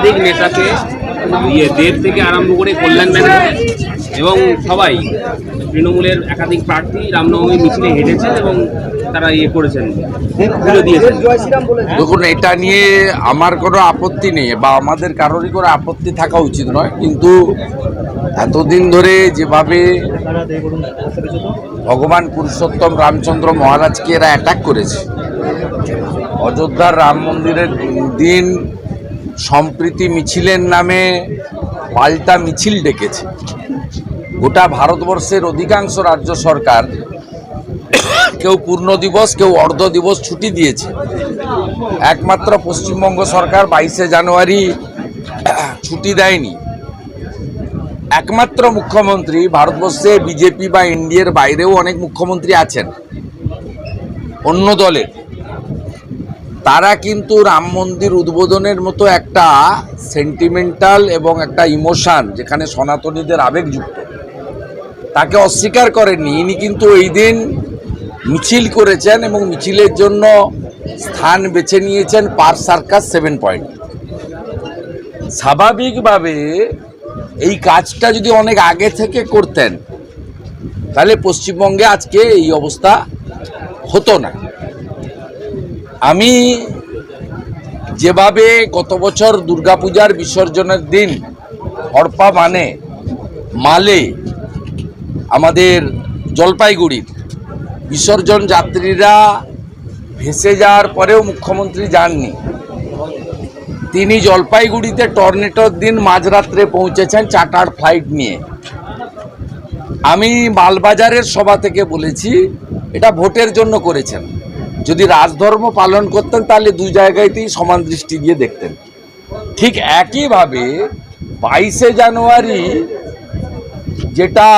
একাধিক নেতাকে দেব থেকে আরম্ভ করে কল্যাণ ব্যানার্জি এবং সবাই তৃণমূলের একাধিক প্রার্থী রামনবমী মিছিলে হেঁটেছেন এবং তারা করেছেন, পুজো দিয়েছেন। দেখুন, এটা নিয়ে আমার কোনো আপত্তি নেই বা আমাদের কারোরই কোনো আপত্তি থাকা উচিত নয়, কিন্তু এতদিন ধরে যেভাবে ভগবান পুরুষোত্তম রামচন্দ্র মহারাজকে এরা অ্যাটাক করেছে, অযোধ্যার রাম মন্দিরের দিন সম্প্রীতি মিছিলের নামে পাল্টা মিছিল ডেকেছে। গোটা ভারতবর্ষের অধিকাংশ রাজ্য সরকার কেউ পূর্ণ দিবস, কেউ অর্ধ দিবস ছুটি দিয়েছে। একমাত্র পশ্চিমবঙ্গ সরকার 22শে জানুয়ারি ছুটি দেয়নি। একমাত্র মুখ্যমন্ত্রী, ভারতবর্ষে বিজেপি বা এনডিএর বাইরেও অনেক মুখ্যমন্ত্রী আছেন অন্য দলের, তারা কিন্তু রাম মন্দির উদ্বোধনের মতো একটা সেন্টিমেন্টাল এবং একটা ইমোশন যেখানে সনাতনীদের আবেগযুক্ত, তাকে অস্বীকার করেননি। ইনি কিন্তু এই দিন মিছিল করেছেন এবং মিছিলের জন্য স্থান বেছে নিয়েছেন পার্ক সার্কাস 7 পয়েন্ট। স্বাভাবিকভাবে এই কাজটা যদি অনেক আগে থেকে করতেন তাহলে পশ্চিমবঙ্গে আজকে এই অবস্থা হতো না। আমি যেভাবে গত বছর দুর্গাপূজার বিসর্জনের দিন হড়পা মালে আমাদের জলপাইগুড়ির বিসর্জন যাত্রীরা ভেসে যাওয়ার পরেও মুখ্যমন্ত্রী যাননি, তিনি জলপাইগুড়িতে টর্নেডোর দিন মাঝরাত্রে পৌঁছেছেন চার্টার্ড ফ্লাইট নিয়ে। আমি মালবাজারের সভা থেকে বলেছি এটা ভোটের জন্য করেছেন, যদি রাজধর্ম পালন করতেন তাহলে দুই জায়গাতেই সমান দৃষ্টি দিয়ে দেখতেন। ঠিক একইভাবে 22শে জানুয়ারি যেটা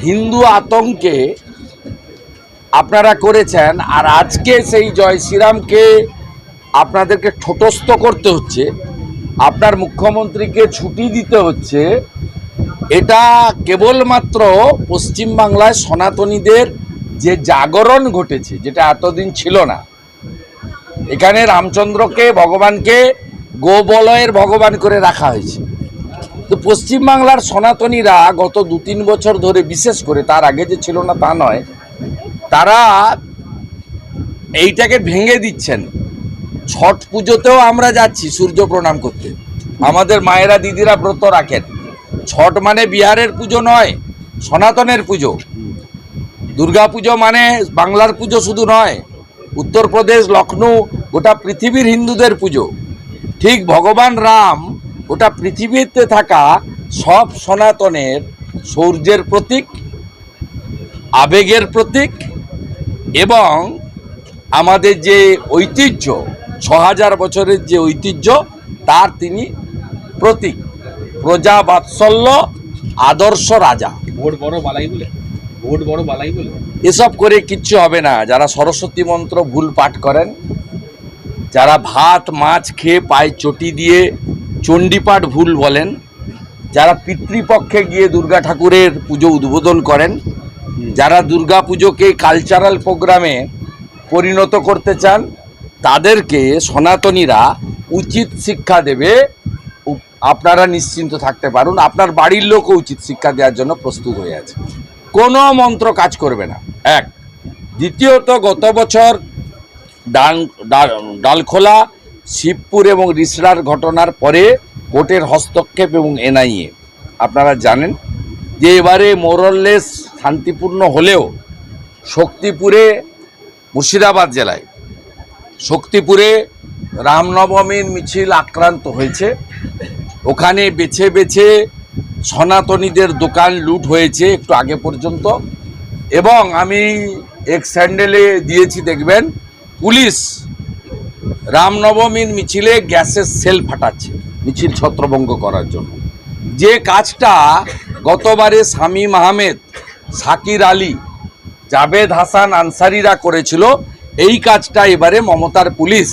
হিন্দু আতঙ্কে আপনারা করেছেন, আর আজকে সেই জয় শ্রীরামকে আপনাদেরকে ঠোঁটস্থ করতে হচ্ছে, আপনার মুখ্যমন্ত্রীকে ছুটি দিতে হচ্ছে, এটা কেবলমাত্র পশ্চিমবাংলায় সনাতনীদের যে জাগরণ ঘটেছে, যেটা এতদিন ছিল না। এখানে রামচন্দ্রকে, ভগবানকে গোবলয়ের ভগবান করে রাখা হয়েছে। তো পশ্চিমবাংলার সনাতনীরা গত 2-3 বছর ধরে, বিশেষ করে তার আগে যে ছিল না তা নয়, তারা এইটাকে ভেঙে দিচ্ছেন। ছট পুজোতেও আমরা যাচ্ছি সূর্য প্রণাম করতে, আমাদের মায়েরা দিদিরা ব্রত রাখেন। ছট মানে বিহারের পুজো নয়, সনাতনের পুজো। দুর্গা পুজো মানে বাংলার পুজো শুধু নয়, উত্তরপ্রদেশ, লখনৌ, গোটা পৃথিবীর হিন্দুদের পুজো। ঠিক ভগবান রাম গোটা পৃথিবীতে থাকা সব সনাতনের শৌর্যের প্রতীক, আবেগের প্রতীক এবং আমাদের যে ঐতিহ্য, 6000 বছরের যে ঐতিহ্য, তার তিনি প্রতীক। প্রজা বাৎসল্য, আদর্শ রাজা। ভোট বড় বালাই বলে, ভোট বড় বালাই বলে এসব করে কিচ্ছু হবে না। যারা সরস্বতী মন্ত্র ভুল পাঠ করেন, যারা ভাত মাছ খেয়ে পায়ে চটি দিয়ে চণ্ডীপাঠ ভুল বলেন, যারা পিতৃপক্ষে গিয়ে দুর্গা ঠাকুরের পুজো উদ্বোধন করেন, যারা দুর্গা পুজোকে কালচারাল প্রোগ্রামে পরিণত করতে চান, তাদেরকে সনাতনীরা উচিত শিক্ষা দেবে। আপনারা নিশ্চিন্ত থাকতে পারুন, আপনার বাড়ির লোকও উচিত শিক্ষা দেওয়ার জন্য প্রস্তুত হয়ে আছে। কোনো মন্ত্র কাজ করবে না, এক। দ্বিতীয়ত, গত বছর ডালখোলা, শিবপুর এবং রিসড়ার ঘটনার পরে কোর্টের হস্তক্ষেপ এবং এনআইএ, আপনারা জানেন যে এবারে মোরললেস শান্তিপূর্ণ হলেও শক্তিপুরে, মুর্শিদাবাদ জেলায় শক্তিপুরে রামনবমীর মিছিল আক্রান্ত হয়েছে। ওখানে বেছে বেছে সনাতনীদের দোকান লুট হয়েছে একটু আগে পর্যন্ত। এবং আমি এক স্যান্ডেলে দিয়েছি, দেখবেন, পুলিশ রামনবমীর মিছিলে গ্যাসের সেল ফাটাচ্ছে মিছিল ছত্রভঙ্গ করার জন্য। যে কাজটা গতবারে শামীম আহমেদ, শাকির আলী, জাভেদ হাসান আনসারিরা করেছিল, এই কাজটা এবারে মমতার পুলিশ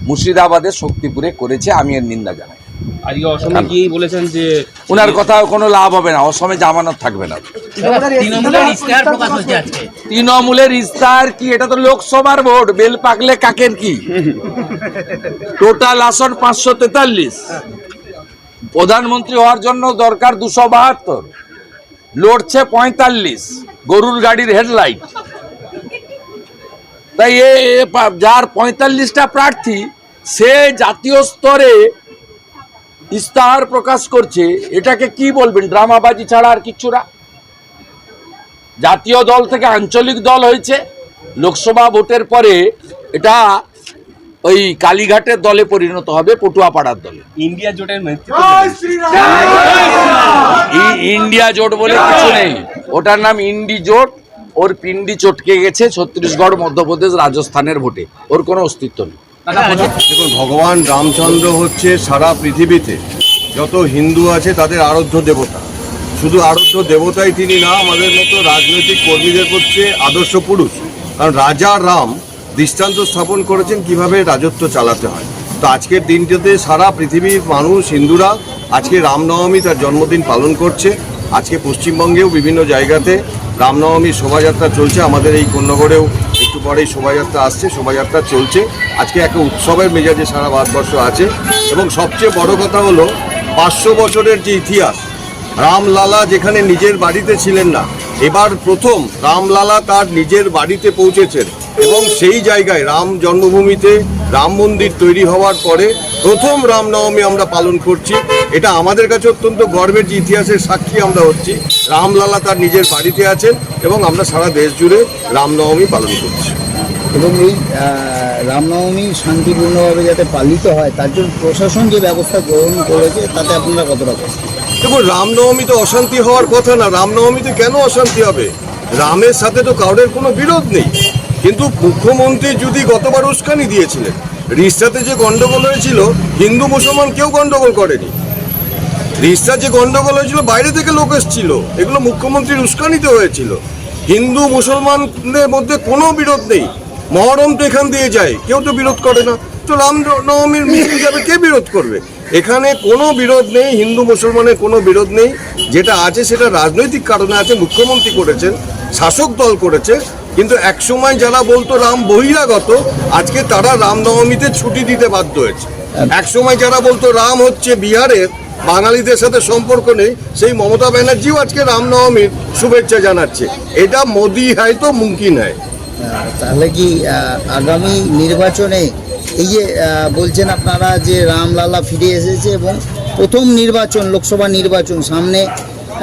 মুর্শিদাবাদের শক্তিপুরে করেছে। আমি এর নিন্দা জানাই। আজকে অসমে গিয়ে বলেছেন যে ওনার কথাও কোনো লাভ হবে না, অসমে জামানত থাকবে না। তৃণমূলের ইস্তাহার কি? এটা তো লোকসভার ভোট, বেল পাকলে কাকের কি? টোটাল আসন 543। প্রধানমন্ত্রী হওয়ার জন্য দরকার 272, লড়ছে 45, গরুর গাড়ির হেডলাইট। তাই যার 45টা প্রার্থী সে জাতীয় স্তরে ইস্তাহার প্রকাশ করছে, এটাকে কি বলবেন? ড্রামাবাজি ছাড়া আর কিচ্ছু না। জাতীয় দল থেকে আঞ্চলিক দল হয়েছে, লোকসভা ভোটের পরে এটা ওই কালীঘাটের দলে পরিণত হবে, পটুয়াপাড়ার দলে। ইন্ডিয়া জোটের ইন্ডিয়া জোট বলে কিছু নেই, ওটার নাম ইন্ডি জোট। ওর পিন্ডি চটকে গেছে ছত্তিশগড়, মধ্যপ্রদেশ, রাজস্থানের ভোটে, ওর কোনো অস্তিত্ব নেই। দেখুন, ভগবান রামচন্দ্র হচ্ছে সারা পৃথিবীতে যত হিন্দু আছে তাদের আরাধ্য দেবতা। শুধু আরাধ্য দেবতাই তিনি না, আমাদের মতো রাজনৈতিক কর্মীদের হচ্ছে আদর্শ পুরুষ। কারণ রাজা রাম দৃষ্টান্ত স্থাপন করেছেন কিভাবে রাজত্ব চালাতে হয়। তো আজকের দিনটাতে সারা পৃথিবীর মানুষ, হিন্দুরা আজকে রামনবমী তার জন্মদিন পালন করছে। আজকে পশ্চিমবঙ্গেও বিভিন্ন জায়গাতে রামনবমী শোভাযাত্রা চলছে। আমাদের এই কোন্নগরেও একটু পরেই শোভাযাত্রা আসছে, শোভাযাত্রা চলছে। আজকে একটা উৎসবের মেজাজে সারা ভারতবর্ষ আছে। এবং সবচেয়ে বড় কথা হলো 500 বছরের যে ইতিহাস, রামলালা যেখানে নিজের বাড়িতে ছিলেন না, এবার প্রথম রামলালা তার নিজের বাড়িতে পৌঁছেছেন। এবং সেই জায়গায় রাম জন্মভূমিতে রাম মন্দির তৈরি হওয়ার পরে প্রথম রামনবমী আমরা পালন করছি। এটা আমাদের কাছে অত্যন্ত গর্বের যে ইতিহাসের সাক্ষী আমরা হচ্ছি। রামলালা তার নিজের বাড়িতে আছেন এবং আমরা সারা দেশ জুড়ে রামনবমী পালন করছি। এবং এই রামনবমী শান্তিপূর্ণভাবে যাতে পালিত হয় তার জন্য প্রশাসন যে ব্যবস্থা গ্রহণ করেছে তাতে আপনারা কতটা খুশি? দেখুন, রামনবমীতে অশান্তি হওয়ার কথা না। রামনবমীতে কেন অশান্তি হবে? রামের সাথে তো কারোর কোনো বিরোধ নেই। কিন্তু মুখ্যমন্ত্রী যদি গতবার উস্কানি দিয়েছিলেন, রিস্তাতে যে গন্ডগোল হয়েছিল, হিন্দু মুসলমান কেউ গন্ডগোল করেনি। রিস্তার যে গন্ডগোল হয়েছিল বাইরে থেকে লোক এসেছিল, এগুলো মুখ্যমন্ত্রীর উস্কানিতে হয়েছিল। হিন্দু মুসলমানদের মধ্যে কোনো বিরোধ নেই। মহরম তো এখান দিয়ে যায়, কেউ তো বিরোধ করে না। তো রামনবমীর মিছিল যাবে, কে বিরোধ করবে? এখানে কোনো বিরোধ নেই, হিন্দু মুসলমানের কোনো বিরোধ নেই। যেটা আছে সেটা রাজনৈতিক কারণে আছে। মুখ্যমন্ত্রী করেছেন, শাসক দল করেছে। কিন্তু একসময় যারা বলতো রাম বহিরাগত, আজকে তারা রামনবমীতে ছুটি দিতে বাধ্য হয়েছে। একসময় যারা বলতো রাম হচ্ছে বিহারের, বাঙালিদের সাথে সম্পর্ক নেই, সেই মমতা ব্যানার্জিও আজকে রামনবমীর শুভেচ্ছা জানাচ্ছে। এটা মোদি হয় তো মুমকিন হয়। তাহলে কি আগামী নির্বাচনে এই যে বলছেন আপনারা যে রামলালা ফিরে এসেছে এবং প্রথম নির্বাচন, লোকসভা নির্বাচন সামনে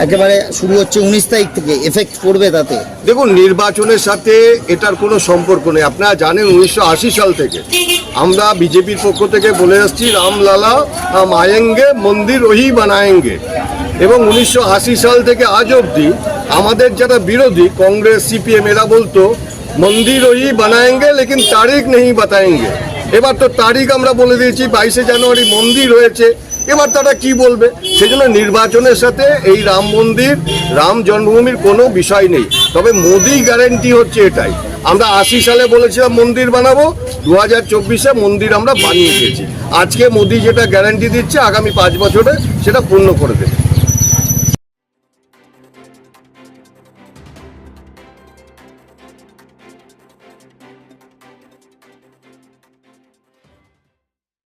একেবারে শুরু হচ্ছে 19 তারিখ থেকে, এফেক্ট পড়বে তাতে? দেখুন, নির্বাচনের সাথে এটার কোনো সম্পর্ক নেই। আপনারা জানেন 1980 সাল থেকে আমরা বিজেপির পক্ষ থেকে বলে আসছি রামলালা হাম আয়েঙ্গে, মন্দির ওহি বানায়েঙ্গে। এবং 1980 সাল থেকে আজ অবধি আমাদের যারা বিরোধী, কংগ্রেস, সিপিএম, এরা বলতো মন্দির ওহি বানায়েঙ্গে লেকিন তারিখ নেই বাতায়েঙ্গে। এবার তো তারিখ আমরা বলে দিয়েছি, 22শে জানুয়ারি মন্দির হয়েছে। এবার তারা কি বলবে? সেজন্য নির্বাচনের সাথে এই রাম মন্দির, রাম জন্মভূমির কোনো বিষয় নেই। তবে মোদি গ্যারেন্টি হচ্ছে এটাই, আমরা 80 সালে বলেছিলাম মন্দির বানাবো, 2024-এ মন্দির আমরা বানিয়ে দিয়েছি। আজকে মোদি যেটা গ্যারান্টি দিচ্ছে আগামী 5 বছরে সেটা পূর্ণ করে দেবে।